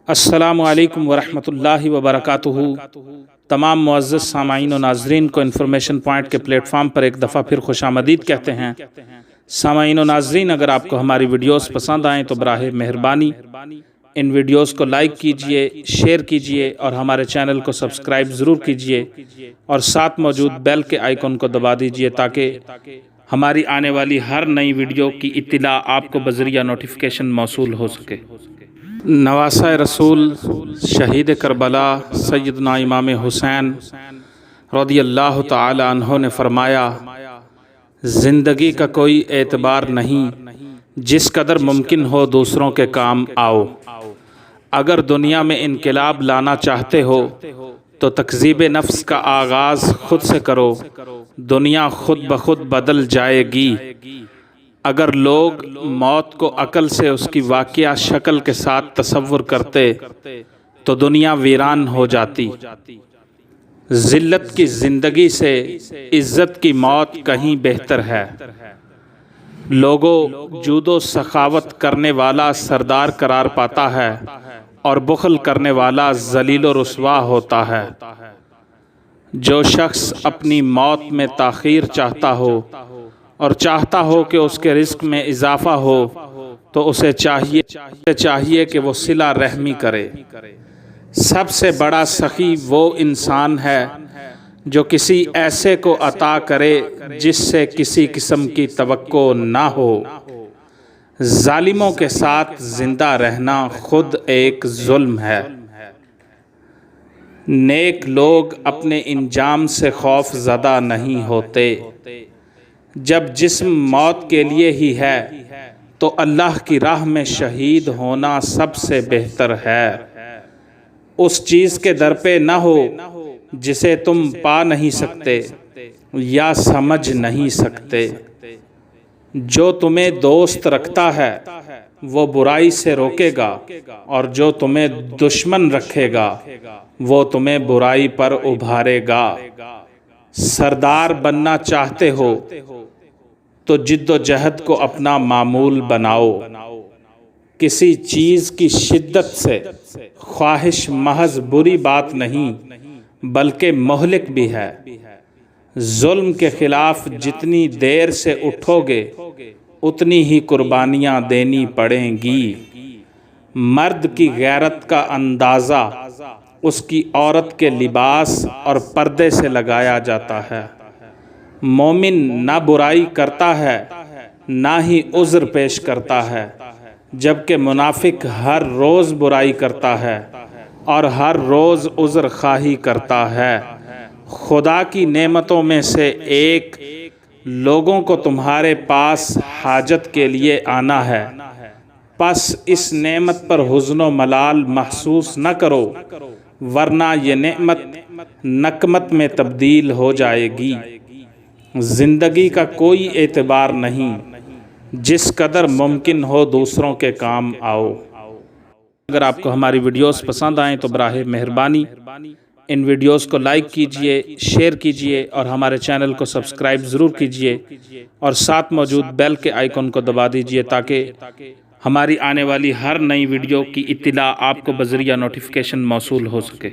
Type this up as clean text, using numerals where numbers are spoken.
السلام علیکم ورحمۃ اللہ وبرکاتہ۔ تمام معزز سامعین و ناظرین کو انفارمیشن پوائنٹ کے پلیٹ فارم پر ایک دفعہ پھر خوش آمدید کہتے ہیں۔ سامعین و ناظرین، اگر آپ کو ہماری ویڈیوز پسند آئیں تو براہ مہربانی ان ویڈیوز کو لائک کیجئے، شیئر کیجئے اور ہمارے چینل کو سبسکرائب ضرور کیجئے اور ساتھ موجود بیل کے آئیکن کو دبا دیجئے تاکہ ہماری آنے والی ہر نئی ویڈیو کی اطلاع آپ کو بذریعہ نوٹیفیکیشن موصول ہو سکے۔ نواسہ رسول شہید کربلا سیدنا امام حسین رضی اللہ تعالی عنہ نے فرمایا، زندگی کا کوئی اعتبار نہیں جس قدر ممکن ہو دوسروں کے کام آؤ۔ اگر دنیا میں انقلاب لانا چاہتے ہو تو تکذیب نفس کا آغاز خود سے کرو، دنیا خود بخود بدل جائے گی۔ اگر لوگ موت کو عقل سے اس کی واقعہ شکل کے ساتھ تصور کرتے تو دنیا ویران ہو جاتی۔ ذلت کی زندگی سے عزت کی موت کہیں بہتر ہے۔ لوگوں، جود و سخاوت کرنے والا سردار قرار پاتا ہے اور بخل کرنے والا ذلیل و رسوا ہوتا ہے۔ جو شخص اپنی موت میں تاخیر چاہتا ہو اور چاہتا ہو کہ اس کے رزق میں اضافہ ہو تو اسے چاہیے کہ وہ صلہ رحمی کرے۔ سب سے بڑا سخی وہ انسان ہے جو کسی ایسے کو عطا کرے جس سے کسی قسم کی توقع نہ ہو۔ ظالموں کے ساتھ زندہ رہنا خود ایک ظلم ہے۔ نیک لوگ اپنے انجام سے خوف زدہ نہیں ہوتے۔ جب جسم موت کے لیے ہی ہے تو اللہ کی راہ میں شہید ہونا سب سے بہتر ہے۔ اس چیز کے در پہ نہ ہو جسے تم پا نہیں سکتے یا سمجھ نہیں سکتے۔ جو تمہیں دوست رکھتا ہے وہ برائی سے روکے گا اور جو تمہیں دشمن رکھے گا وہ تمہیں برائی پر ابھارے گا۔ سردار بننا چاہتے ہو تو جد و جہد کو اپنا معمول بناؤ۔ کسی چیز کی شدت سے خواہش محض بری بات نہیں بلکہ مہلک بھی ہے۔ ظلم کے خلاف جتنی دیر سے اٹھو گے اتنی ہی قربانیاں دینی پڑیں گی۔ مرد کی غیرت کا اندازہ اس کی عورت کے لباس اور پردے سے لگایا جاتا ہے۔ مومن نہ برائی کرتا ہے نہ ہی عذر پیش کرتا ہے، جبکہ منافق ہر روز برائی کرتا ہے اور ہر روز عذر خواہی کرتا ہے۔ خدا کی نعمتوں میں سے ایک لوگوں کو تمہارے پاس حاجت کے لیے آنا ہے، پس اس نعمت پر حزن و ملال محسوس نہ کرو ورنہ یہ نعمت نقمت میں تبدیل ہو جائے گی۔ زندگی کا کوئی اعتبار نہیں جس قدر ممکن ہو دوسروں کے کام آؤ۔ اگر آپ کو ہماری ویڈیوز پسند آئیں تو براہ مہربانی ان ویڈیوز کو لائک کیجئے، شیئر کیجئے اور ہمارے چینل کو سبسکرائب ضرور کیجئے اور ساتھ موجود بیل کے آئیکن کو دبا دیجئے تاکہ ہماری آنے والی ہر نئی ویڈیو کی اطلاع آپ کو بذریعہ نوٹیفیکیشن موصول ہو سکے۔